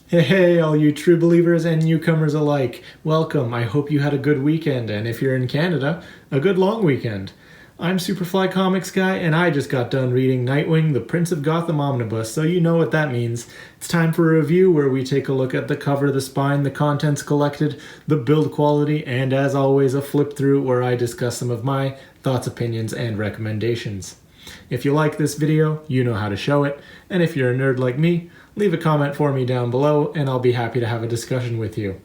Hey, all you true believers and newcomers alike. Welcome. I hope you had a good weekend, and if you're in Canada, a good long weekend. I'm Superfly Comics Guy, and I just got done reading Nightwing, the Prince of Gotham Omnibus, so you know what that means. It's time for a review where we take a look at the cover, the spine, the contents collected, the build quality, and as always, a flip through where I discuss some of my thoughts, opinions, and recommendations. If you like this video, you know how to show it, and if you're a nerd like me, leave a comment for me down below and I'll be happy to have a discussion with you.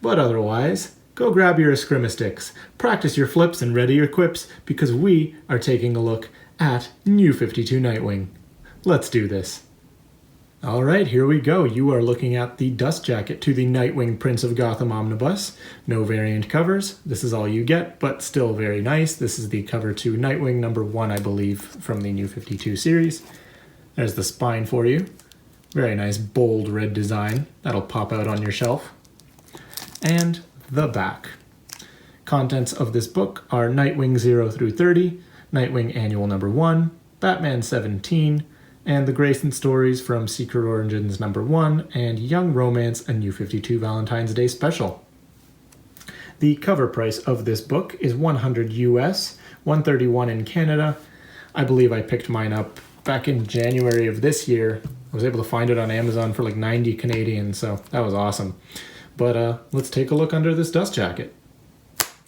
But otherwise, go grab your Escrima-Sticks, practice your flips and ready your quips because we are taking a look at New 52 Nightwing. Let's do this. Alright, here we go. You are looking at the dust jacket to the Nightwing Prince of Gotham Omnibus. No variant covers. This is all you get, but still very nice. This is the cover to Nightwing number 1, I believe, from the New 52 series. There's the spine for you. Very nice bold red design. That'll pop out on your shelf. And the back. Contents of this book are Nightwing 0 through 30, Nightwing Annual number 1, Batman 17, and the Grayson stories from Secret Origins number 1 and Young Romance, a New 52 Valentine's Day special. The cover price of this book is $100 US, $131 in Canada. I believe I picked mine up back in January of this year. I was able to find it on Amazon for like 90 Canadian, so that was awesome. But let's take a look under this dust jacket.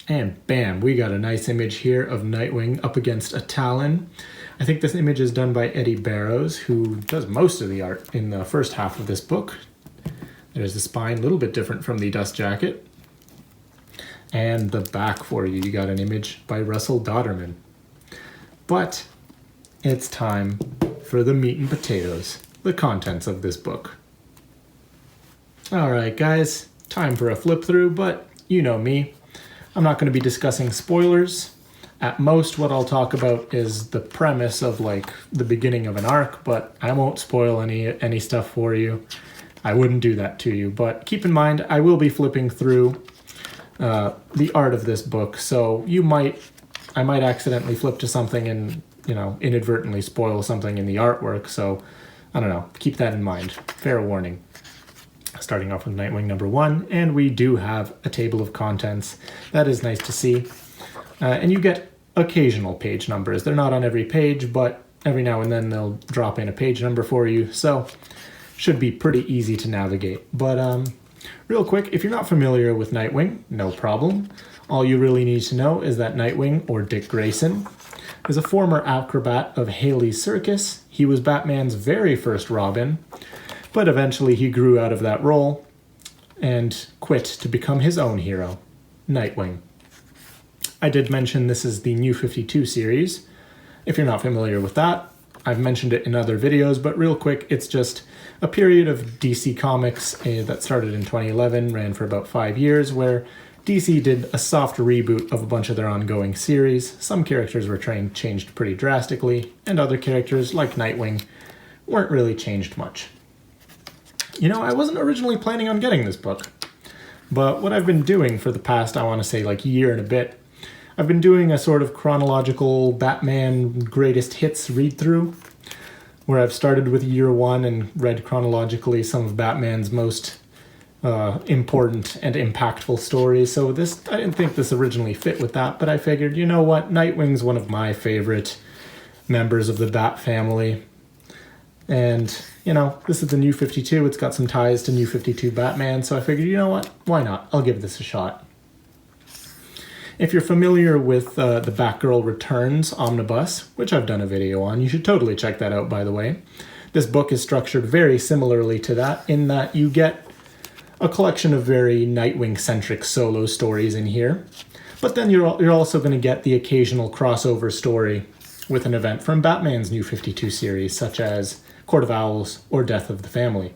And bam, we got a nice image here of Nightwing up against a Talon. I think this image is done by Eddie Barrows, who does most of the art in the first half of this book. There's the spine, a little bit different from the dust jacket. And the back for you, you got an image by Russell Dauterman. But it's time for the meat and potatoes, the contents of this book. Alright guys, time for a flip through, but you know me. I'm not going to be discussing spoilers. At most what I'll talk about is the premise of like the beginning of an arc, but I won't spoil any stuff for you. I wouldn't do that to you, but keep in mind I will be flipping through the art of this book, so I might accidentally flip to something and inadvertently spoil something in the artwork, so I don't know, keep that in mind. Fair warning. Starting off with Nightwing number 1, and we do have a table of contents. That is nice to see. And you get occasional page numbers. They're not on every page, but every now and then they'll drop in a page number for you, so should be pretty easy to navigate. But real quick, if you're not familiar with Nightwing, no problem. All you really need to know is that Nightwing, or Dick Grayson, is a former acrobat of Haly's Circus. He was Batman's very first Robin, but eventually he grew out of that role and quit to become his own hero, Nightwing. I did mention this is the New 52 series. If you're not familiar with that, I've mentioned it in other videos, but real quick, it's just a period of DC Comics that started in 2011, ran for about 5 years, where DC did a soft reboot of a bunch of their ongoing series. Some characters were changed pretty drastically, and other characters, like Nightwing, weren't really changed much. I wasn't originally planning on getting this book, but what I've been doing for the past, I want to say like year and a bit, I've been doing a sort of chronological Batman greatest hits read-through, where I've started with year 1 and read chronologically some of Batman's most important and impactful stories. So I didn't think this originally fit with that, but I figured, you know what, Nightwing's one of my favorite members of the Bat family. And, this is the New 52. It's got some ties to New 52 Batman, so I figured, you know what, why not? I'll give this a shot. If you're familiar with the Batgirl Returns Omnibus, which I've done a video on, you should totally check that out, by the way. This book is structured very similarly to that, in that you get a collection of very Nightwing-centric solo stories in here, but then you're also going to get the occasional crossover story with an event from Batman's New 52 series, such as Court of Owls or Death of the Family.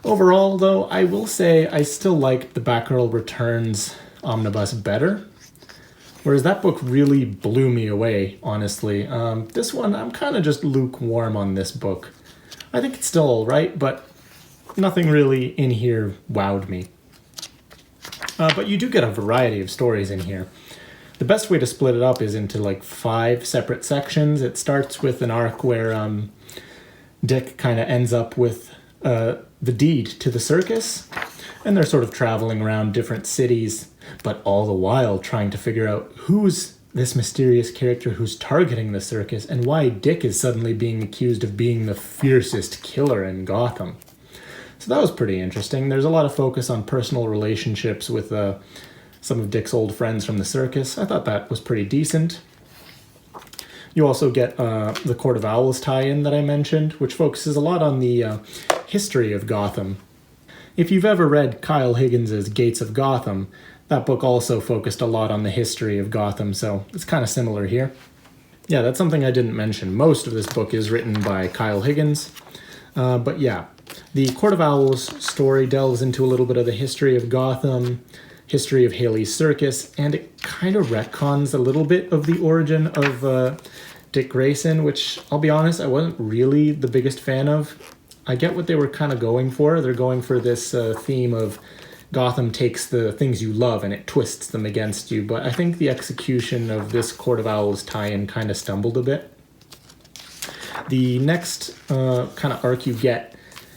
Overall, though, I will say I still like the Batgirl Returns Omnibus better, whereas that book really blew me away, honestly. This one, I'm kind of just lukewarm on this book. I think it's still alright, but nothing really in here wowed me. But you do get a variety of stories in here. The best way to split it up is into like 5 separate sections. It starts with an arc where Dick kind of ends up with the deed to the circus, and they're sort of traveling around different cities, but all the while trying to figure out who's this mysterious character who's targeting the circus and why Dick is suddenly being accused of being the fiercest killer in Gotham. So that was pretty interesting. There's a lot of focus on personal relationships with some of Dick's old friends from the circus. I thought that was pretty decent. You also get the Court of Owls tie-in that I mentioned, which focuses a lot on the history of Gotham. If you've ever read Kyle Higgins' Gates of Gotham, that book also focused a lot on the history of Gotham, so it's kind of similar here. Yeah, that's something I didn't mention. Most of this book is written by Kyle Higgins, but yeah, the Court of Owls story delves into a little bit of the history of Gotham, history of Haley's Circus, and it kind of retcons a little bit of the origin of Dick Grayson, which, I'll be honest, I wasn't really the biggest fan of. I get what they were kind of going for. They're going for this theme of Gotham takes the things you love and it twists them against you, but I think the execution of this Court of Owls tie-in kind of stumbled a bit. The next kind of arc you get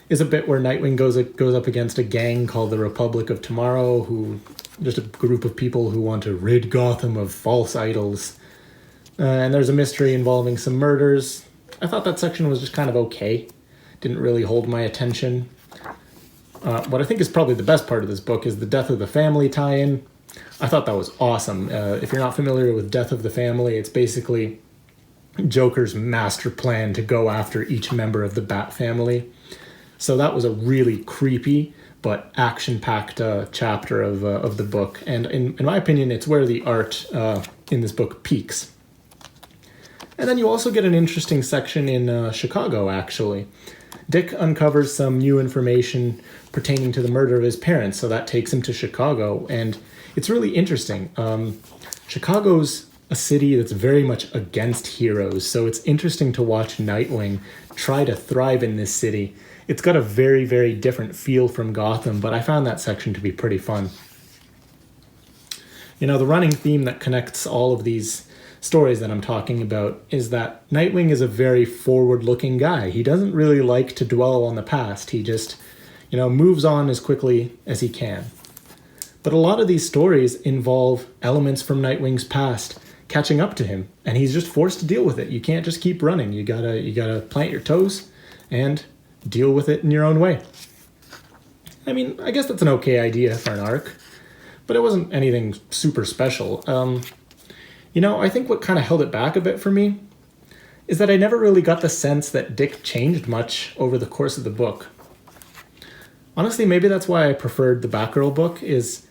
is a bit where Nightwing goes up against a gang called the Republic of Tomorrow, who just a group of people who want to rid Gotham of false idols. And there's a mystery involving some murders. I thought that section was just kind of okay. Didn't really hold my attention. What I think is probably the best part of this book is the Death of the Family tie-in. I thought that was awesome. If you're not familiar with Death of the Family, it's basically Joker's master plan to go after each member of the Bat family. So that was a really creepy but action-packed chapter of the book. And in my opinion, it's where the art in this book peaks. And then you also get an interesting section in Chicago, actually. Dick uncovers some new information pertaining to the murder of his parents, so that takes him to Chicago, and it's really interesting. Chicago's a city that's very much against heroes, so it's interesting to watch Nightwing try to thrive in this city. It's got a very, very different feel from Gotham, but I found that section to be pretty fun. You know, the running theme that connects all of these stories that I'm talking about is that Nightwing is a very forward-looking guy. He doesn't really like to dwell on the past. He just, moves on as quickly as he can. But a lot of these stories involve elements from Nightwing's past catching up to him, and he's just forced to deal with it. You can't just keep running. You gotta plant your toes and deal with it in your own way. I mean, I guess that's an okay idea for an arc, but it wasn't anything super special. I think what kind of held it back a bit for me is that I never really got the sense that Dick changed much over the course of the book. Honestly, maybe that's why I preferred the Batgirl book, is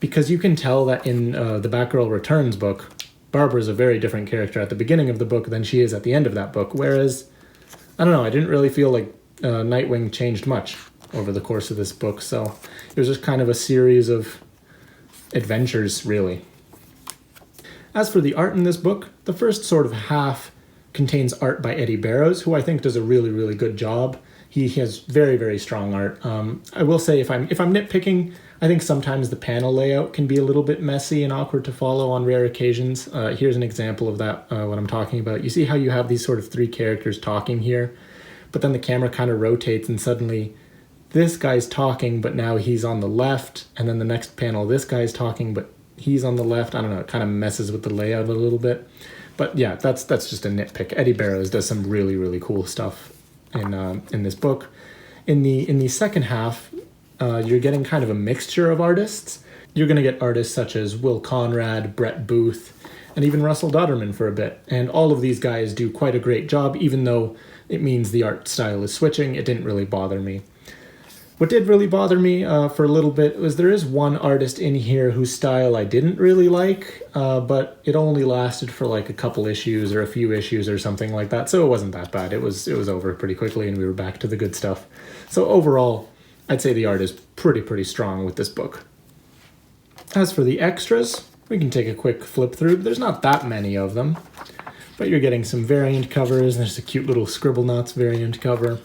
because you can tell that in the Batgirl Returns book, Barbara's a very different character at the beginning of the book than she is at the end of that book, whereas, I don't know, I didn't really feel like Nightwing changed much over the course of this book, so it was just kind of a series of adventures, really. As for the art in this book, the first sort of half contains art by Eddie Barrows, who I think does a really, really good job. He has very, very strong art. I will say, if I'm nitpicking, I think sometimes the panel layout can be a little bit messy and awkward to follow on rare occasions. Here's an example of that, what I'm talking about. You see how you have these sort of three characters talking here, but then the camera kind of rotates and suddenly this guy's talking, but now he's on the left, and then the next panel, this guy's talking, but he's on the left. I don't know, it kind of messes with the layout a little bit. But yeah, that's just a nitpick. Eddie Barrows does some really, really cool stuff in this book. In the second half, you're getting kind of a mixture of artists. You're going to get artists such as Will Conrad, Brett Booth, and even Russell Dodderman for a bit. And all of these guys do quite a great job, even though it means the art style is switching. It didn't really bother me. What did really bother me for a little bit was there is one artist in here whose style I didn't really like, but it only lasted for like a couple issues or a few issues or something like that, so it wasn't that bad. It was over pretty quickly and we were back to the good stuff. So overall, I'd say the art is pretty strong with this book. As for the extras, we can take a quick flip through. There's not that many of them, but you're getting some variant covers. There's a cute little Scribblenauts variant cover,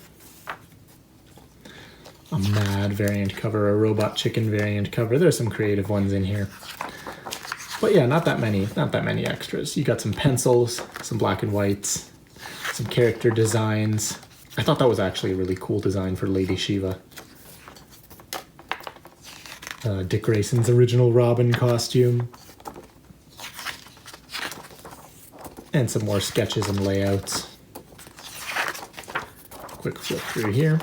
a Mad variant cover, a Robot Chicken variant cover. There's some creative ones in here. But yeah, not that many extras. You got some pencils, some black and whites, some character designs. I thought that was actually a really cool design for Lady Shiva. Dick Grayson's original Robin costume. And some more sketches and layouts. Quick flip through here.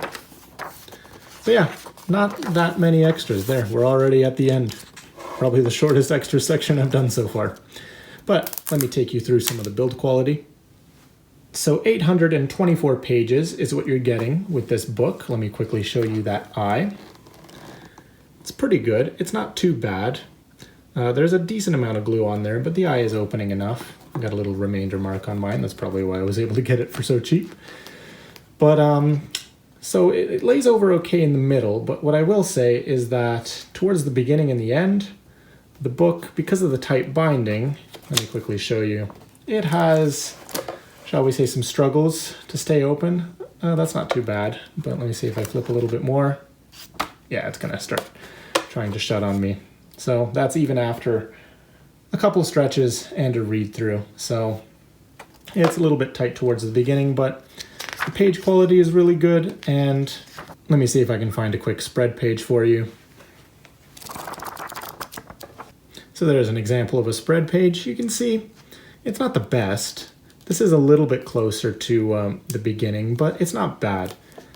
So yeah, not that many extras there. We're already at the end. Probably the shortest extra section I've done so far. But let me take you through some of the build quality. So 824 pages is what you're getting with this book. Let me quickly show you that eye. It's pretty good. It's not too bad. There's a decent amount of glue on there, but the eye is opening enough. I've got a little remainder mark on mine. That's probably why I was able to get it for so cheap. But so it lays over okay in the middle, but what I will say is that towards the beginning and the end, the book, because of the tight binding, let me quickly show you, it has, shall we say, some struggles to stay open. That's not too bad, but let me see if I flip a little bit more. Yeah, it's gonna start trying to shut on me. So that's even after a couple stretches and a read through. So it's a little bit tight towards the beginning, but the page quality is really good. And let me see if I can find a quick spread page for you. So there's an example of a spread page. You can see it's not the best. This is a little bit closer to the beginning, but it's not bad.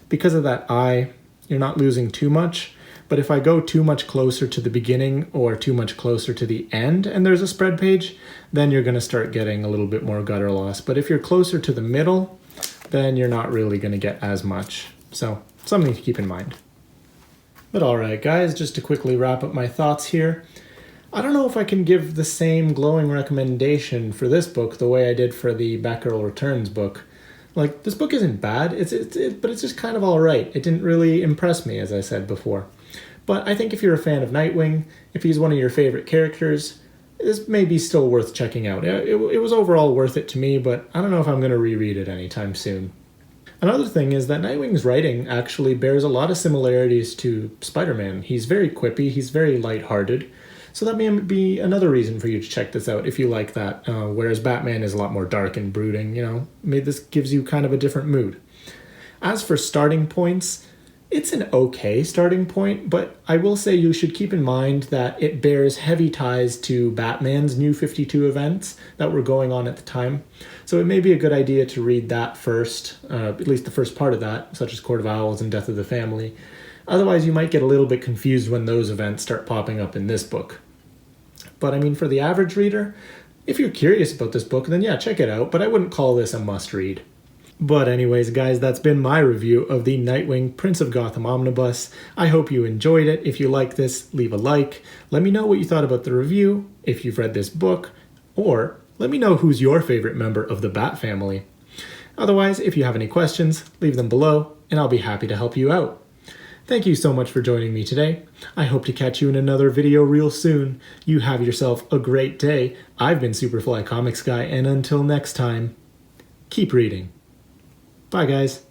Because of that eye, you're not losing too much. But if I go too much closer to the beginning or too much closer to the end and there's a spread page, then you're gonna start getting a little bit more gutter loss. But if you're closer to the middle, then you're not really gonna get as much. So something to keep in mind. But all right, guys, just to quickly wrap up my thoughts here. I don't know if I can give the same glowing recommendation for this book the way I did for the Batgirl Returns book. Like, this book isn't bad, but it's just kind of all right. It didn't really impress me, as I said before. But I think if you're a fan of Nightwing, if he's one of your favorite characters, this may be still worth checking out. It was overall worth it to me, but I don't know if I'm going to reread it anytime soon. Another thing is that Nightwing's writing actually bears a lot of similarities to Spider-Man. He's very quippy, he's very lighthearted, so that may be another reason for you to check this out if you like that. Whereas Batman is a lot more dark and brooding, you know, maybe this gives you kind of a different mood. As for starting points, it's an okay starting point, but I will say you should keep in mind that it bears heavy ties to Batman's New 52 events that were going on at the time. So it may be a good idea to read that first, at least the first part of that, such as Court of Owls and Death of the Family. Otherwise, you might get a little bit confused when those events start popping up in this book. But I mean, for the average reader, if you're curious about this book, then yeah, check it out, but I wouldn't call this a must-read. But anyways, guys, that's been my review of the Nightwing Prince of Gotham Omnibus. I hope you enjoyed it. If you like this, leave a like. Let me know what you thought about the review, if you've read this book, or let me know who's your favorite member of the Bat family. Otherwise, if you have any questions, leave them below, and I'll be happy to help you out. Thank you so much for joining me today. I hope to catch you in another video real soon. You have yourself a great day. I've been Superfly Comics Guy, and until next time, keep reading. Bye, guys.